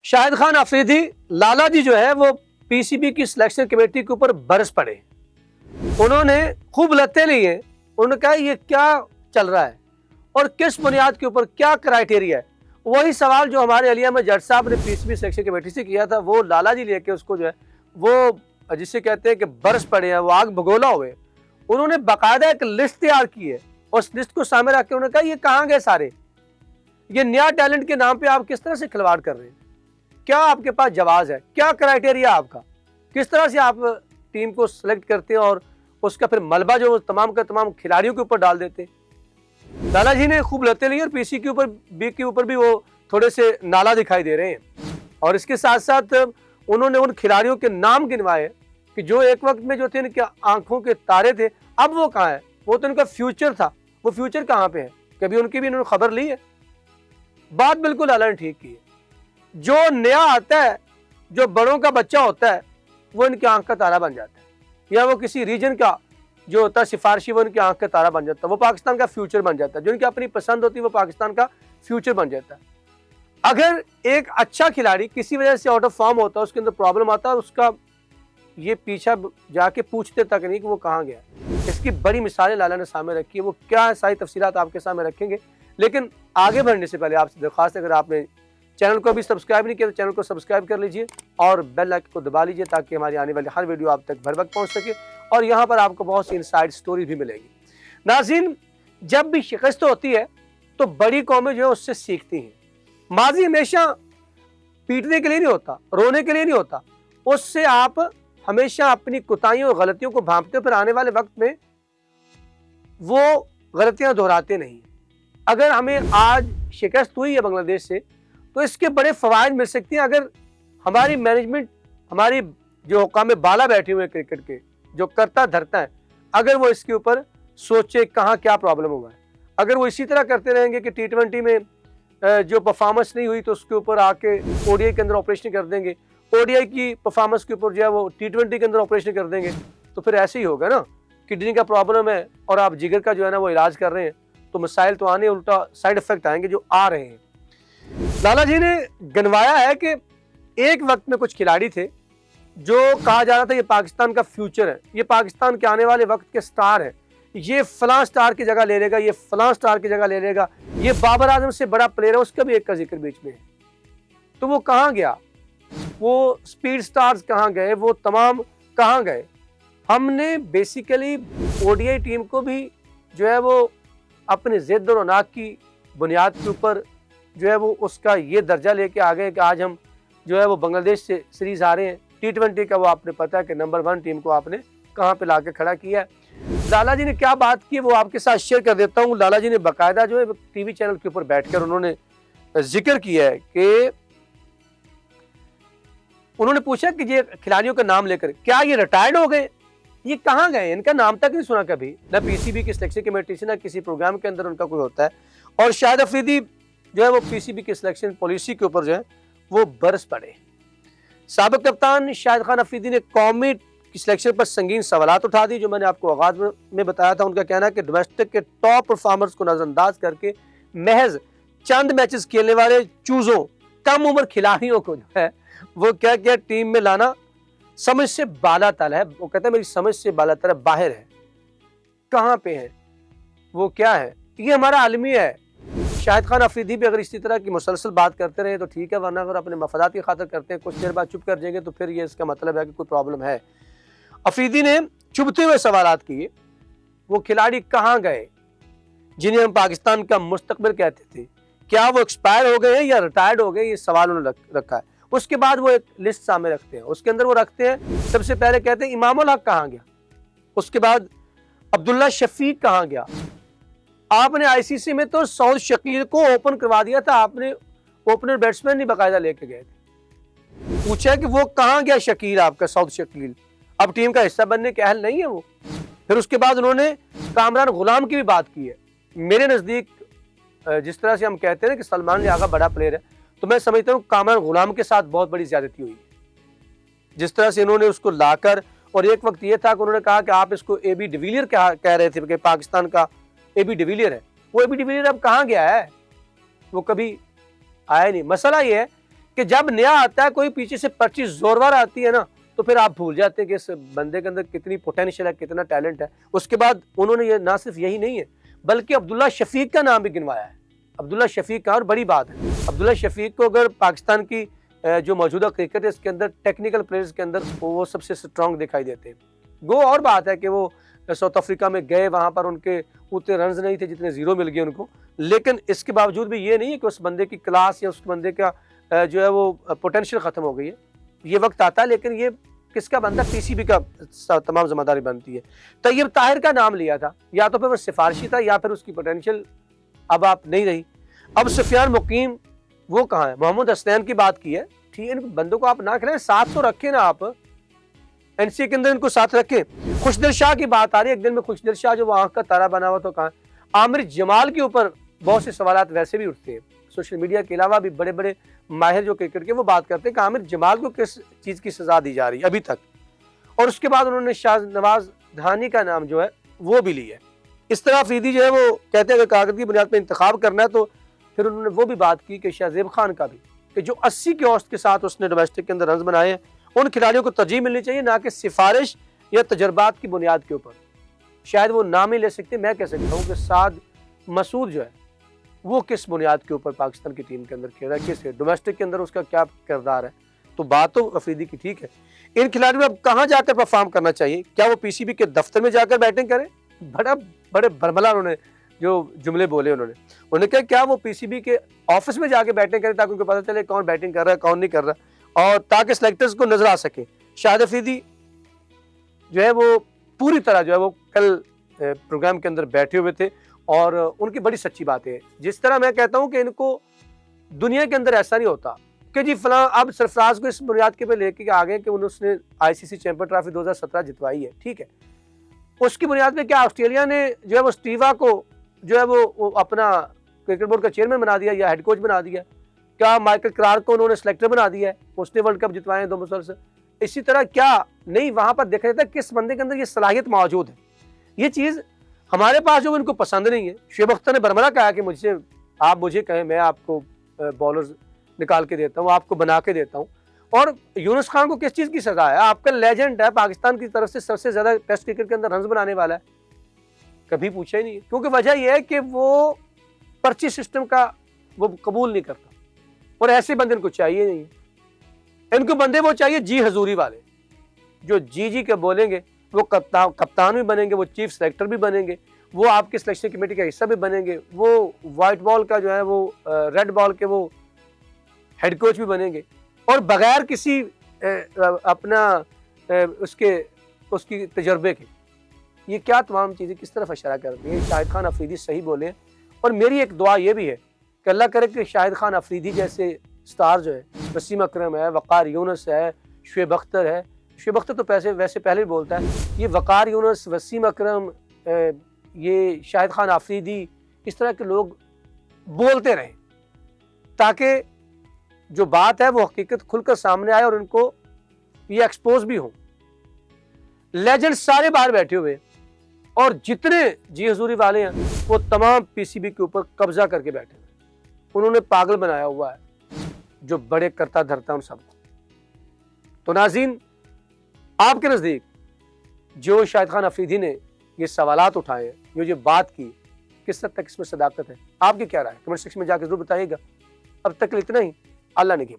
शाहिद खान अफरीदी लाला जी जो है वो पीसीबी की सिलेक्शन कमेटी के ऊपर बरस पड़े। उन्होंने खूब लत्ते लिए। उन्होंने कहा ये क्या चल रहा है और किस बुनियाद के ऊपर क्या क्राइटेरिया है। वही सवाल जो हमारे अलिया में जज साहब ने पीसीबी सिलेक्शन कमेटी से किया था, वो लाला जी लेके उसको जो है वो जिसे कहते हैं कि बरस पड़े हैं, वो आग भगोला हुए। उन्होंने बाकायदा एक लिस्ट तैयार की है और उस लिस्ट को सामने रख के उन्होंने कहा ये कहाँ गए सारे, ये नया टैलेंट के नाम पे आप किस तरह से खिलवाड़ कर रहे हैं, क्या आपके पास जवाब है, क्या क्राइटेरिया आपका, किस तरह से आप टीम को सिलेक्ट करते हैं और उसका फिर मलबा जो तमाम का तमाम खिलाड़ियों के ऊपर डाल देते हैं। लाला जी ने खूब लते ली और पीसी के ऊपर भी वो थोड़े से नाला दिखाई दे रहे हैं। और इसके साथ साथ उन्होंने उन खिलाड़ियों के नाम गिनवाए कि जो एक वक्त में जो थे इनके आंखों के तारे थे, अब वो कहाँ है, वो तो इनका फ्यूचर था, वो फ्यूचर कहाँ पे है, कभी उनकी भी इन्होंने खबर ली है। बात बिल्कुल लाला ने ठीक की है। जो नया आता है, जो बड़ों का बच्चा होता है, वो इनकी आंख का तारा बन जाता है, या वो किसी रीजन का जो होता है सिफारशी, वो इनकी आंख का तारा बन जाता है, वो पाकिस्तान का फ्यूचर बन जाता है। जो इनकी अपनी पसंद होती है वो पाकिस्तान का फ्यूचर बन जाता है। अगर एक अच्छा खिलाड़ी किसी वजह से आउट ऑफ फॉर्म होता है, उसके अंदर प्रॉब्लम आता है, उसका ये पीछा जाके पूछते तक नहीं कि वो कहाँ गया। इसकी बड़ी मिसालें लाला ने सामने रखी है। वो क्या है, सारी तफसीलात आपके सामने रखेंगे। लेकिन आगे बढ़ने से पहले आपसे दरख्वास्त है, अगर आपने चैनल को अभी सब्सक्राइब नहीं किया तो चैनल को सब्सक्राइब कर लीजिए और बेल आइकन को दबा लीजिए ताकि हमारी आने वाली हर वीडियो आप तक बर वक्त पहुंच सके और यहाँ पर आपको बहुत सी इनसाइड स्टोरी भी मिलेगी। नाज़रीन, जब भी शिकस्त होती है तो बड़ी कौमें जो है उससे सीखती हैं। माजी हमेशा पीटने के लिए नहीं होता, रोने के लिए नहीं होता, उससे आप हमेशा अपनी कोताहियों और गलतियों को भांपते हो, फिर आने वाले वक्त में वो गलतियां दोहराते नहीं। अगर हमें आज शिकस्त हुई है बांग्लादेश से तो इसके बड़े फवायद मिल सकते हैं अगर हमारी मैनेजमेंट, हमारी जो हुकाम बाला बैठे हुए क्रिकेट के, जो करता धरता है, अगर वो इसके ऊपर सोचे कहाँ क्या प्रॉब्लम हुआ है। अगर वो इसी तरह करते रहेंगे कि T20 में जो परफॉर्मेंस नहीं हुई तो उसके ऊपर आके ODI के अंदर ऑपरेशन कर देंगे, ODI की परफॉर्मेंस के ऊपर जो है वो T20 के अंदर ऑपरेशन कर देंगे, तो फिर ऐसे ही होगा ना। किडनी का प्रॉब्लम है और आप जिगर का जो है ना वो इलाज कर रहे हैं, तो मसाइल तो आने, उल्टा साइड इफेक्ट आएंगे जो आ रहे हैं। लाला जी ने गनवाया है कि एक वक्त में कुछ खिलाड़ी थे जो कहा जा रहा था ये पाकिस्तान का फ्यूचर है, ये पाकिस्तान के आने वाले वक्त के स्टार है, ये फलां स्टार की जगह ले लेगा, ये फलां स्टार की जगह ले लेगा, ये बाबर आजम से बड़ा प्लेयर है, उसका भी एक का जिक्र बीच में है। तो वो कहाँ गया, वो स्पीड स्टार्स कहाँ गए, वो तमाम कहाँ गए। हमने बेसिकली ODI टीम को भी जो है वो अपनी जिद और रौनक की बुनियाद के ऊपर जो है वो उसका ये दर्जा लेके आ गए कि आज हम जो है वो बांग्लादेश से सीरीज आ रहे हैं। T20 का वो आपने पता है कि नंबर 1 टीम को आपने कहाँ पे लाके खड़ा किया है। लाला जी ने क्या बात की वो आपके साथ शेयर कर देता हूँ। लाला जी ने बाकायदा जो है टीवी चैनल के ऊपर बैठकर उन्होंने जिक्र किया है कि उन्होंने पूछा कि ये खिलाड़ियों का नाम लेकर क्या ये रिटायर्ड हो गए, ये कहाँ गए, इनका नाम तक नहीं सुना कभी, ना पीसीबी की सिलेक्शन कमेटी से, ना किसी प्रोग्राम के अंदर उनका कोई होता है। और शाहिद अफरीदी जो है वो पीसीबी की सिलेक्शन पॉलिसी के ऊपर जो है वो बरस पड़े। साबिक कप्तान शाहिद खान अफरीदी ने कौमी की सिलेक्शन पर संगीन सवालात उठा दी। जो मैंने आपको आगाज में बताया था, उनका कहना है कि डोमेस्टिक के टॉप परफॉर्मर्स को नजरअंदाज करके महज चंद मैचेस खेलने वाले चूजों, कम उम्र खिलाड़ियों को जो है वो क्या क्या टीम में लाना समझ से बाला तल है। वो कहता है मेरी समझ से बाला तल बाहर है, कहाँ पे है, वो क्या है, ये हमारा आलमी है। शाहिद खान अफरीदी भी अगर इसी तरह की मुसलसल बात करते रहे तो ठीक है, वरना अगर अपने मफादात की खातिर करते हैं, कुछ देर बाद चुप कर जाएंगे तो फिर ये इसका मतलब है कि कोई प्रॉब्लम है। अफरीदी ने चुभते हुए सवालात किए, वो खिलाड़ी कहाँ गए जिन्हें हम पाकिस्तान का मुस्तकबिल कहते थे, क्या वो एक्सपायर हो गए हैं या रिटायर्ड हो गए, ये सवाल उन्होंने रखा है। उसके बाद वो एक लिस्ट सामने रखते हैं, उसके अंदर वो रखते हैं सबसे पहले कहते हैं इमामुल हक कहाँ गया, उसके बाद अब्दुल्ला शफीक कहाँ गया। आपने आईसीसी में तो सऊद शकील को ओपन करवा दिया था, आपने ओपनर बैट्समैन नहीं बाकायदा लेके गए थे। पूछा कि वो कहाँ गया शकील, आपका सऊद शकील अब टीम का हिस्सा बनने के अहल नहीं है वो। फिर उसके बाद उन्होंने कामरान गुलाम की भी बात की है। मेरे नज़दीक जिस तरह से हम कहते हैं कि सलमान लियागा बड़ा प्लेयर है, तो मैं समझता हूँ कामरान गुलाम के साथ बहुत बड़ी ज्यादती हुई है। जिस तरह से इन्होंने उसको लाकर, और एक वक्त ये था कि उन्होंने कहा कि आप इसको AB डिविलियर कह रहे थे कि पाकिस्तान का AB डिविलियर है, वो AB डिविलियर अब कहाँ गया है, वो कभी आया नहीं। मसला ये है कि जब नया आता है कोई पीछे से पर्ची जोरदार आती है ना, तो फिर आप भूल जाते हैं कि इस बंदे के अंदर कितनी पोटेंशियल है, कितना टैलेंट है। उसके बाद उन्होंने ये ना सिर्फ यही नहीं है बल्कि अब्दुल्ला शफीक का नाम भी गिनवाया है। अब्दुल्ला शफीक का, और बड़ी बात है, अब्दुल्ला शफीक को अगर पाकिस्तान की जो मौजूदा क्रिकेट है इसके अंदर टेक्निकल प्लेयर्स के अंदर वो सबसे स्ट्रॉन्ग दिखाई देते हैं। वो और बात है कि वो साउथ अफ्रीका में गए, वहाँ पर उनके उतने रन्स नहीं थे जितने जीरो मिल गए उनको, लेकिन इसके बावजूद भी ये नहीं है कि उस बंदे की क्लास या उस बंदे का जो है वो पोटेंशियल ख़त्म हो गई है। ये वक्त आता है, लेकिन ये किसका बनता है? पीसीबी का तमाम जिम्मेदारी बनती है। तैयब ताहिर का नाम लिया था, या तो फिर वो सिफारिशी था या फिर उसकी पोटेंशियल अब आप नहीं रही। अब सुफियान मुकीम वो कहाँ है? मोहम्मद हसनैन की बात की है, ठीक है, इन बंदों को आप ना खिलाएं, साथ तो रखें ना, आप एनसीए के अंदर इनको साथ रखें। खुशदिल शाह की बात आ रही है, एक दिन में खुशदिल शाह जो वो आंख का तारा बना हुआ, तो कहाँ? आमिर जमाल के ऊपर बहुत से सवालात वैसे भी उठते हैं, सोशल मीडिया के अलावा भी बड़े बड़े माहिर जो क्रिकेट के वो बात करते हैं कि आमिर जमाल को किस चीज़ की सजा दी जा रही है अभी तक। और उसके बाद उन्होंने शाहनवाज धानी का नाम जो है वो भी लिया है। इस तरह अफरीदी जो है वो कहते हैं कि कागज की बुनियाद पर इंतखाब करना है, तो फिर उन्होंने वो भी बात की कि शाहजेब खान का भी, कि जो 80 के औसत के साथ उसने डोमेस्टिक के अंदर रन बनाए हैं, उन खिलाड़ियों को तरजीह मिलनी चाहिए, ना कि सिफारिश या तजर्बात की बुनियाद के ऊपर। शायद वो नाम ही ले सकते, मैं कह सकता हूँ कि साद मसूद जो है वो किस बुनियाद के ऊपर पाकिस्तान की टीम के अंदर खेल रहा है, किस डोमेस्टिक के अंदर उसका क्या किरदार है। तो बात तो अफरीदी की ठीक है, इन खिलाड़ियों को अब कहाँ जाकर परफॉर्म करना चाहिए? क्या वो पीसीबी के दफ्तर में जाकर बैटिंग करें? बड़े बरमला उन्होंने जो जुमले बोले, उन्होंने कहा क्या वो पीसीबी के ऑफिस में जाके बैटिंग करें ताकि उनको पता चले कौन बैटिंग कर रहा है कौन नहीं कर रहा, और ताकि सेलेक्टर्स को नजर आ सके। शाहिद अफरीदी जो है वो पूरी तरह जो है वो कल प्रोग्राम के अंदर बैठे हुए थे, और उनकी बड़ी सच्ची बात है। जिस तरह मैं कहता हूँ कि इनको दुनिया के अंदर ऐसा नहीं होता कि जी फलां अब सरफराज को इस बुनियाद के पे लेके आ गए कि उसने आईसीसी चैंपियन ट्रॉफी 2017 जितवाई है, ठीक है, उसकी बुनियाद पे क्या ऑस्ट्रेलिया ने जो है वो स्टीवा को जो है वो अपना क्रिकेट बोर्ड का चेयरमैन बना दिया या हेड कोच बना दिया? क्या माइकल क्लार्क को उन्होंने सेलेक्टर बना दिया है? उसने वर्ल्ड कप जितवाए हैं 2 मुसलसल। इसी तरह क्या नहीं वहां पर देखा जाता है किस बंदे के अंदर ये सलाहियत मौजूद है? ये चीज हमारे पास जो इनको पसंद नहीं है। शुएब अख्तर ने बरमला कहा कि मुझसे आप मुझे कहें, मैं आपको बॉलर्स निकाल के देता हूँ, आपको बना के देता हूँ। और यूनुस खान को किस चीज़ की सजा है? आपका लेजेंड है, पाकिस्तान की तरफ से सबसे ज़्यादा टेस्ट क्रिकेट के अंदर रन बनाने वाला है, कभी पूछा ही नहीं। क्योंकि वजह यह है कि वो पर्ची सिस्टम का वो कबूल नहीं करता, और ऐसे बंदे इनको चाहिए नहीं। इनको बंदे वो चाहिए जी हजूरी वाले, जो जी के बोलेंगे, वो कप्तान भी बनेंगे, वो चीफ सेलेक्टर भी बनेंगे, वो आपके सिलेक्शन कमेटी का हिस्सा भी बनेंगे, वो वाइट बॉल का जो है वो रेड बॉल के वो हेड कोच भी बनेंगे, और बगैर किसी अपना उसकी तजर्बे के। ये क्या तमाम चीज़ें किस तरफ इशारा करती हैं? शाहिद खान अफरीदी सही बोले हैं, और मेरी एक दुआ ये भी है कि अल्लाह करे कि शाहिद खान अफरीदी जैसे स्टार जो है, वसीम अकरम है, वक़ार यूनुस है, शुएब अख्तर है। शुएब अख्तर तो वैसे पहले भी बोलता है, ये वक़ार यूनुस, वसीम अकरम, ये शाहिद खान अफरीदी, इस तरह के लोग बोलते रहें ताकि जो बात है वो हकीकत खुलकर सामने आए और उनको ये एक्सपोज भी हो। लेजेंड सारे बाहर बैठे हुए, और जितने जी हजूरी वाले हैं वो तमाम पीसीबी के ऊपर कब्जा करके बैठे हैं। उन्होंने पागल बनाया हुआ है जो बड़े करता धरता उन सबको। तो नाज़रीन, आपके नज़दीक जो शाहिद खान अफरीदी ने ये सवालात उठाए हैं, ये बात की, किस हद तक इसमें सदाकत है? आपकी क्या राय है? कमेंट सेक्शन में जाकर जरूर बताइएगा। अब तक इतना ही। अल्लाह निगहबान।